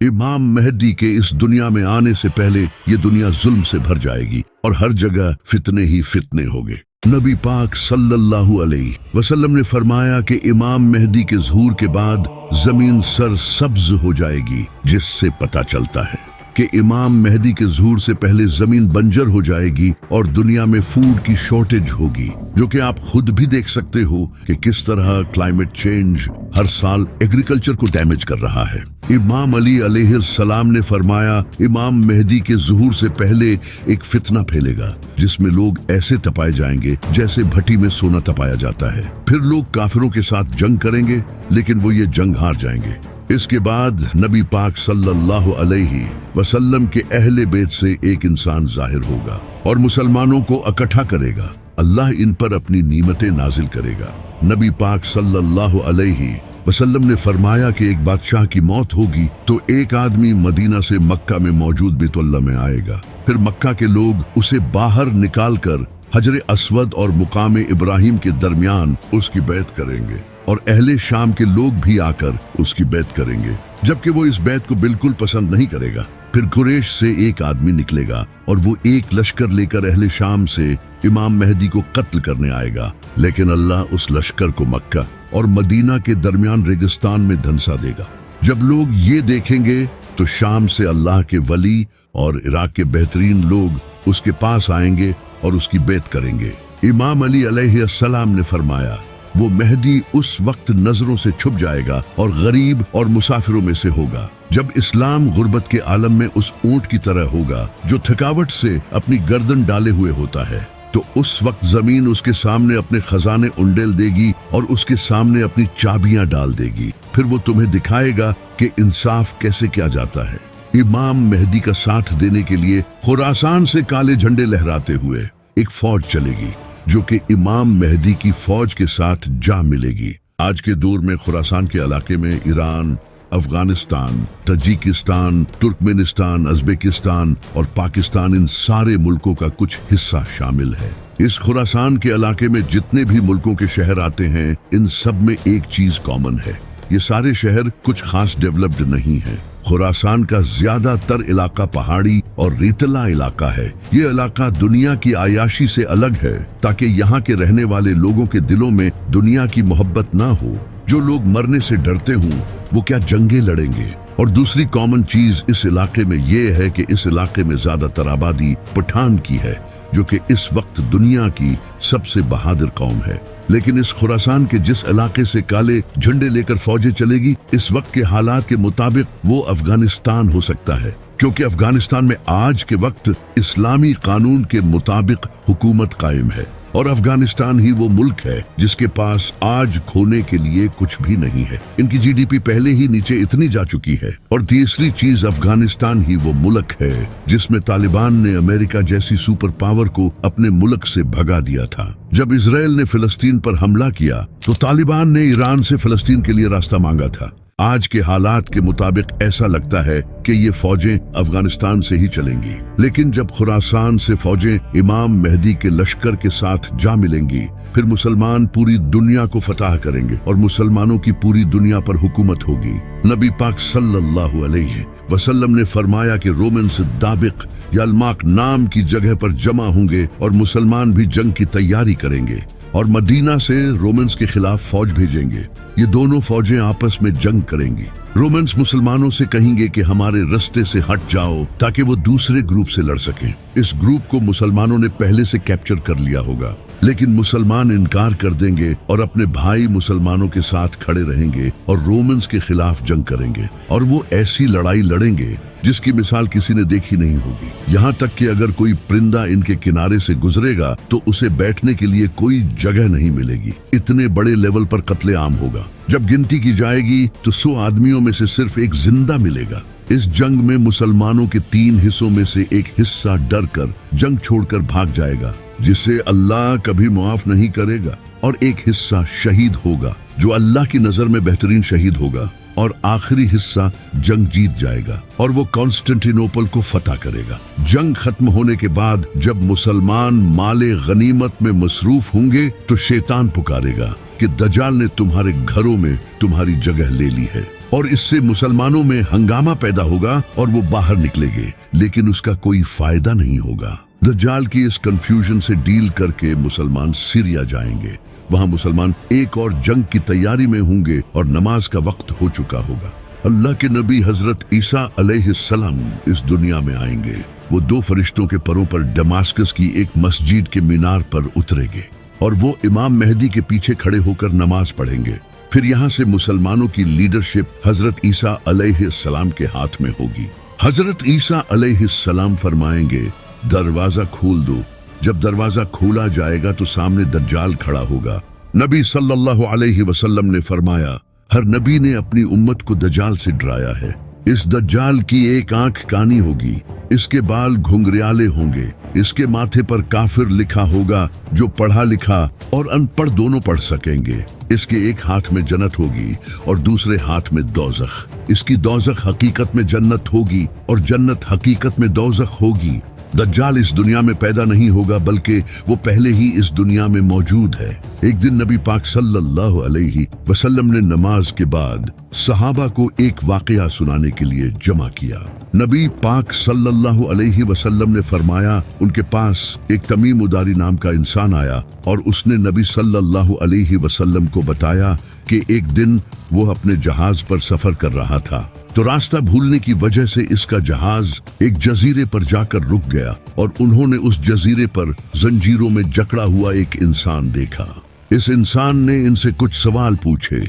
इमाम मेहदी के इस दुनिया में आने से पहले ये दुनिया जुल्म से भर जाएगी और हर जगह फितने ही फितने होंगे। नबी पाक सल्लल्लाहु अलैहि वसल्लम ने फरमाया कि इमाम मेहदी के ज़हूर के बाद जमीन सर सब्ज हो जाएगी, जिससे पता चलता है कि इमाम मेहदी के ज़हूर से पहले जमीन बंजर हो जाएगी और दुनिया में फूड की शॉर्टेज होगी, जो कि आप खुद भी देख सकते हो कि किस तरह क्लाइमेट चेंज हर साल एग्रीकल्चर को डैमेज कर रहा है। इमाम अली अलैहिस्सलाम ने फरमाया, इमाम मेहदी के ज़हूर से पहले एक फितना फैलेगा जिसमें लोग ऐसे तपाए जाएंगे जैसे भट्टी में सोना तपाया जाता है। फिर लोग काफिरों के साथ जंग करेंगे, लेकिन वो ये जंग हार जाएंगे। इसके बाद नबी पाक सल्लल्लाहु अलैहि वसल्लम के अहले बैत से एक इंसान जाहिर होगा और मुसलमानों को इकट्ठा करेगा। अल्लाह इन पर अपनी नीमतें नाजिल करेगा। नबी पाक सल्लल्लाहु अलैहि वसल्लम ने फरमाया कि एक बादशाह की मौत होगी तो एक आदमी मदीना से मक्का में मौजूद बैतुल्लाह में आएगा। फिर मक्का के लोग उसे बाहर निकालकर हजर अस्वद और मुकाम इब्राहिम के दरमियान उसकी बैत करेंगे और अहले शाम के लोग भी आकर उसकी बैत करेंगे, जबकि वो इस बैत को बिल्कुल पसंद नहीं करेगा। फिर कुरैश से एक आदमी निकलेगा और वो एक लश्कर लेकर अहले शाम से इमाम मेहदी को कत्ल करने आएगा, लेकिन अल्लाह उस लश्कर को मक्का और मदीना के दरमियान रेगिस्तान में धंसा देगा। जब लोग ये देखेंगे तो शाम से अल्लाह के वली और इराक के बेहतरीन लोग उसके पास आएंगे और उसकी बैत करेंगे। इमाम अली अलैहिस्सलाम ने फरमाया, वो मेहदी उस वक्त नजरों से छुप जाएगा और गरीब और मुसाफिरों में से होगा। जब इस्लाम गुर्बत के आलम में उस ऊंट की तरह होगा जो थकावट से अपनी गर्दन डाले हुए होता है, तो उस वक्त जमीन उसके सामने अपने खजाने उंडेल देगी और उसके सामने अपनी चाबियां डाल देगी। फिर वो तुम्हें दिखाएगा कि इंसाफ कैसे किया जाता है। इमाम मेहदी का साथ देने के लिए खुरासान से काले झंडे लहराते हुए एक फौज चलेगी, जो कि इमाम मेहदी की फौज के साथ जा मिलेगी। आज के दौर में खुरासान के इलाके में Iran, Afghanistan, Tajikistan, Turkmenistan, Uzbekistan और पाकिस्तान, इन सारे मुल्कों का कुछ हिस्सा शामिल है। इस खुरासान के इलाके में जितने भी मुल्कों के शहर आते हैं, इन सब में एक चीज कॉमन है, ये सारे शहर कुछ खास डेवलप्ड नहीं है। खुरासान का ज्यादातर इलाका पहाड़ी और रेतला इलाका है। ये इलाका दुनिया की आयाशी से अलग है, ताकि यहाँ के रहने वाले लोगों के दिलों में दुनिया की मोहब्बत ना हो। जो लोग मरने से डरते हों, वो क्या जंगें लड़ेंगे। और दूसरी कॉमन चीज इस इलाके में ये है कि इस इलाके में ज्यादातर आबादी पठान की है, जो कि इस वक्त दुनिया की सबसे बहादुर कौम है। लेकिन इस खुरासान के जिस इलाके से काले झंडे लेकर फौजें चलेगी, इस वक्त के हालात के मुताबिक वो अफगानिस्तान हो सकता है, क्योंकि अफगानिस्तान में आज के वक्त इस्लामी कानून के मुताबिक हुकूमत कायम है और अफगानिस्तान ही वो मुल्क है जिसके पास आज खोने के लिए कुछ भी नहीं है। इनकी जीडीपी पहले ही नीचे इतनी जा चुकी है। और तीसरी चीज, अफगानिस्तान ही वो मुल्क है जिसमें तालिबान ने अमेरिका जैसी सुपर पावर को अपने मुल्क से भगा दिया था। जब इजराइल ने फिलिस्तीन पर हमला किया तो तालिबान ने ईरान से फिलिस्तीन के लिए रास्ता मांगा था। आज के हालात के मुताबिक ऐसा लगता है कि ये फौजें अफगानिस्तान से ही चलेंगी। लेकिन जब खुरासान से फौजें इमाम मेहदी के लश्कर के साथ जा मिलेंगी, फिर मुसलमान पूरी दुनिया को फतह करेंगे और मुसलमानों की पूरी दुनिया पर हुकूमत होगी। नबी पाक सल्लल्लाहु अलैहि वसल्लम ने फरमाया कि रोमन्स दाबिक या अल्माक नाम की जगह पर जमा होंगे और मुसलमान भी जंग की तैयारी करेंगे और मदीना से रोमन्स के खिलाफ फौज भेजेंगे। ये दोनों फौजें आपस में जंग करेंगी। रोमन्स मुसलमानों से कहेंगे कि हमारे रास्ते से हट जाओ, ताकि वो दूसरे ग्रुप से लड़ सकें। इस ग्रुप को मुसलमानों ने पहले से कैप्चर कर लिया होगा, लेकिन मुसलमान इनकार कर देंगे और अपने भाई मुसलमानों के साथ खड़े रहेंगे और रोमन्स के खिलाफ जंग करेंगे। और वो ऐसी लड़ाई लड़ेंगे जिसकी मिसाल किसी ने देखी नहीं होगी। यहाँ तक कि अगर कोई परिंदा इनके किनारे से गुजरेगा तो उसे बैठने के लिए कोई जगह नहीं मिलेगी। इतने बड़े लेवल पर कत्ले आम होगा। जब गिनती की जाएगी तो 100 आदमियों में से सिर्फ एक जिंदा मिलेगा। इस जंग में मुसलमानों के 3 हिस्सों में से एक हिस्सा डर कर जंग छोड़कर भाग जाएगा, जिसे अल्लाह कभी माफ नहीं करेगा, और एक हिस्सा शहीद होगा जो अल्लाह की नजर में बेहतरीन शहीद होगा, और आखिरी हिस्सा जंग जीत जाएगा और वो कॉन्स्टेंटिनोपल को फतह करेगा। जंग खत्म होने के बाद जब मुसलमान माले गनीमत में मसरूफ होंगे तो शैतान पुकारेगा कि दज्जाल ने तुम्हारे घरों में तुम्हारी जगह ले ली है। और इससे मुसलमानों में हंगामा पैदा होगा और वो बाहर निकलेंगे, लेकिन उसका कोई फायदा नहीं होगा। दज्जाल की इस कंफ्यूजन से डील करके मुसलमान सीरिया जाएंगे। वहां मुसलमान एक और जंग की तैयारी में होंगे और नमाज का वक्त हो चुका होगा। अल्लाह के नबी हजरत ईसा अलैहिस्सलाम इस दुनिया में आएंगे। वो 2 फरिश्तों के परों पर दमास्कस की एक मस्जिद के मीनार पर उतरेंगे और वो इमाम मेहदी के पीछे खड़े होकर नमाज पढ़ेंगे। फिर यहाँ से मुसलमानों की लीडरशिप हजरत ईसा अलैहिस्सलाम के हाथ में होगी। हजरत ईसा अलैहिस्सलाम फरमाएंगे, दरवाजा खोल दो। जब दरवाजा खोला जाएगा तो सामने दज्जाल खड़ा होगा। नबी सल्लल्लाहु अलैहि वसल्लम ने फरमाया, हर नबी ने अपनी उम्मत को दज्जाल से डराया है। इस दज्जाल की एक आंख कानी होगी, इसके बाल घुंघरियाले होंगे, इसके माथे पर काफिर लिखा होगा जो पढ़ा लिखा और अनपढ़ दोनों पढ़ सकेंगे। इसके एक हाथ में जन्नत होगी और दूसरे हाथ में दोज़ख। इसकी दोज़ख हकीकत में जन्नत होगी और जन्नत हकीकत में दोज़ख होगी। दज्जाल इस दुनिया में पैदा नहीं होगा, बल्कि वो पहले ही इस दुनिया में मौजूद है। एक दिन नबी पाक सल्लल्लाहु अलैहि वसल्लम ने नमाज के बाद सहाबा को एक वाकया सुनाने के लिए जमा किया। नबी पाक सल्लल्लाहु अलैहि वसल्लम ने फरमाया, उनके पास एक तमीम उदारी नाम का इंसान आया और उसने नबी सल्लल्लाहु अलैहि वसल्लम को बताया कि एक दिन वो अपने जहाज पर सफर कर रहा था, तो रास्ता भूलने की वजह से इसका जहाज एक जजीरे पर जाकर रुक गया और उन्होंने उस जजीरे पर जंजीरों में जकड़ा हुआ एक इंसान देखा। इस इंसान ने इनसे कुछ सवाल पूछे।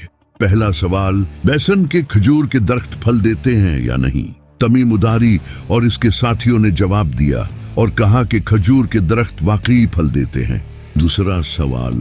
पहला सवाल, बेसन के खजूर के दरख्त फल देते हैं या नहीं? तमीम उदारी और इसके साथियों ने जवाब दिया और कहा कि खजूर के दरख्त वाकई फल देते हैं। दूसरा सवाल,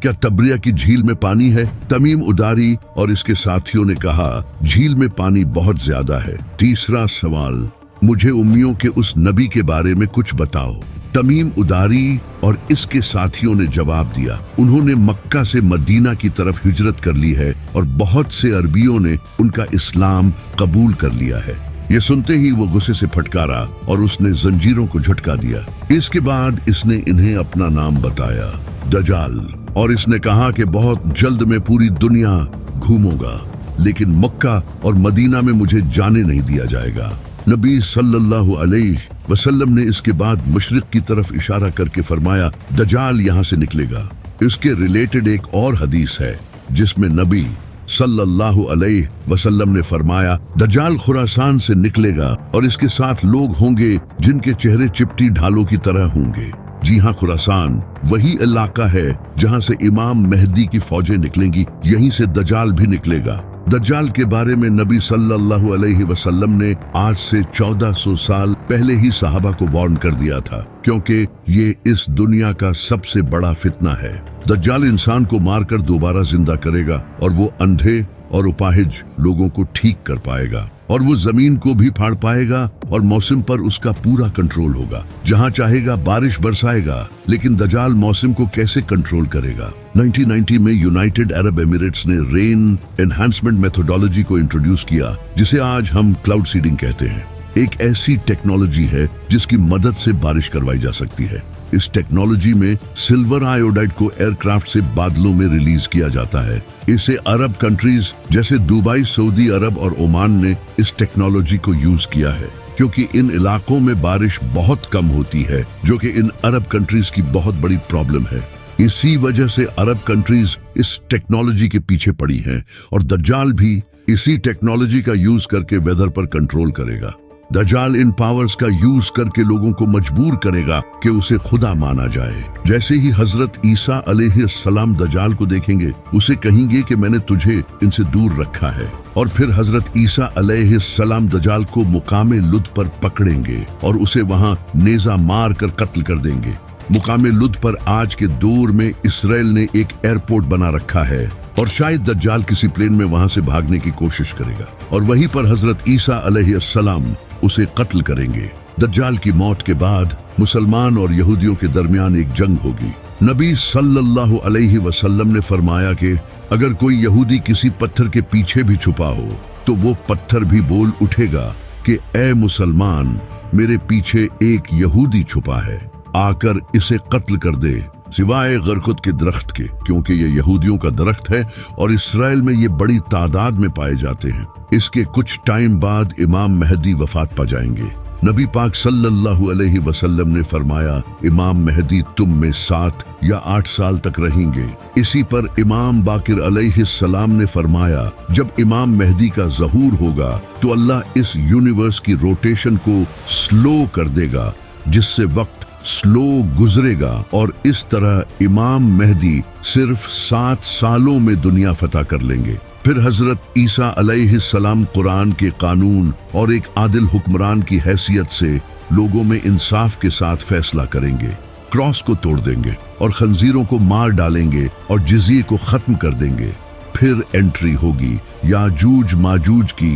क्या तब्रिया की झील में पानी है? तमीम उदारी और इसके साथियों ने कहा, झील में पानी बहुत ज्यादा है। तीसरा सवाल, मुझे उम्मियों के उस नबी के बारे में कुछ बताओ। तमीम उदारी और इसके साथियों ने जवाब दिया, उन्होंने मक्का से मदीना की तरफ हिजरत कर ली है और बहुत से अरबियों ने उनका इस्लाम कबूल कर लिया है। ये सुनते ही वो गुस्से से फटकारा और उसने जंजीरों को झटका दिया। इसके बाद इसने इन्हें अपना नाम बताया, दज्जाल, और इसने कहा कि बहुत जल्द मैं पूरी दुनिया घूमूंगा, लेकिन मक्का और मदीना में मुझे जाने नहीं दिया जाएगा। नबी सल्लल्लाहु अलैहि वसल्लम ने इसके बाद मशरिक की तरफ इशारा करके फरमाया, दज्जाल यहाँ से निकलेगा। इसके रिलेटेड एक और हदीस है जिसमें नबी सल्लल्लाहु अलैहि वसल्लम ने फरमाया, दज्जाल खुरासान से निकलेगा और इसके साथ लोग होंगे जिनके चेहरे चिपटी ढालों की तरह होंगे। जी हाँ, खुरासान वही इलाका है जहाँ से इमाम मेहदी की फौजें निकलेंगी, यहीं से दज्जाल भी निकलेगा। दज्जाल के बारे में नबी सल्लल्लाहु अलैहि वसल्लम ने आज से 1400 साल पहले ही सहाबा को वार्न कर दिया था, क्योंकि ये इस दुनिया का सबसे बड़ा फितना है। दज्जाल इंसान को मारकर दोबारा जिंदा करेगा और वो अंधे और उपाहिज लोगों को ठीक कर पाएगा और वो जमीन को भी फाड़ पाएगा और मौसम पर उसका पूरा कंट्रोल होगा। जहां चाहेगा बारिश बरसाएगा, लेकिन दज्जाल मौसम को कैसे कंट्रोल करेगा? 1990 में यूनाइटेड अरब एमिरेट्स ने रेन एनहांसमेंट मेथोडोलॉजी को इंट्रोड्यूस किया, जिसे आज हम क्लाउड सीडिंग कहते हैं। एक ऐसी टेक्नोलॉजी है जिसकी मदद से बारिश करवाई जा सकती है। इस टेक्नोलॉजी में सिल्वर आयोडाइड को एयरक्राफ्ट से बादलों में रिलीज किया जाता है। इसे अरब कंट्रीज जैसे दुबई, सऊदी अरब और ओमान ने इस टेक्नोलॉजी को यूज किया है, क्योंकि इन इलाकों में बारिश बहुत कम होती है, जो कि इन अरब कंट्रीज की बहुत बड़ी प्रॉब्लम है। इसी वजह से अरब कंट्रीज इस टेक्नोलॉजी के पीछे पड़ी हैं और दज्जाल भी इसी टेक्नोलॉजी का यूज करके वेदर पर कंट्रोल करेगा। दज्जाल इन पावर्स का यूज करके लोगों को मजबूर करेगा कि उसे खुदा माना जाए। जैसे ही हजरत ईसा अलैहिस्सलाम दज्जाल को देखेंगे, उसे कहेंगे कि मैंने तुझे इनसे दूर रखा है, और फिर हजरत ईसा अलैहिस्सलाम दज्जाल को मुकामे लुद पर पकड़ेंगे और उसे वहां नेजा मार कर कत्ल कर देंगे। मुकामे लुद पर आज के दौर में इसराइल ने एक एयरपोर्ट बना रखा है और शायद दज्जाल किसी प्लेन में वहां से भागने की कोशिश करेगा और वहीं पर हजरत ईसा अलैहिस्सलाम उसे कत्ल करेंगे। दज्जाल की मौत के बाद मुसलमान और यहूदियों के दरमियान एक जंग होगी। नबी सल्लल्लाहु अलैहि वसल्लम ने फरमाया कि अगर कोई यहूदी किसी पत्थर के पीछे भी छुपा हो तो वो पत्थर भी बोल उठेगा कि ए मुसलमान, मेरे पीछे एक यहूदी छुपा है, आकर इसे कत्ल कर दे, सिवाय गरकुत के दरख्त के, क्योंकि ये यहूदियों का दरख्त है और इसराइल में ये बड़ी तादाद में पाए जाते हैं। اس کے کچھ ٹائم بعد امام مہدی وفات پا جائیں گے۔ نبی پاک صلی اللہ علیہ وسلم نے فرمایا امام مہدی تم میں 7 یا 8 سال تک رہیں گے۔ اسی پر امام باقر علیہ السلام نے فرمایا جب امام مہدی کا ظہور ہوگا تو اللہ اس یونیورس کی روٹیشن کو سلو کر دے گا، جس سے وقت سلو گزرے گا، اور اس طرح امام مہدی صرف 7 سالوں میں دنیا فتح کر لیں گے۔ پھر حضرت عیسیٰ علیہ السلام قرآن کے قانون اور ایک عادل حکمران کی حیثیت سے لوگوں میں انصاف کے ساتھ فیصلہ کریں گے، کراس کو توڑ دیں گے اور خنزیروں کو مار ڈالیں گے اور جزیے کو ختم کر دیں گے۔ پھر انٹری ہوگی یاجوج ماجوج کی،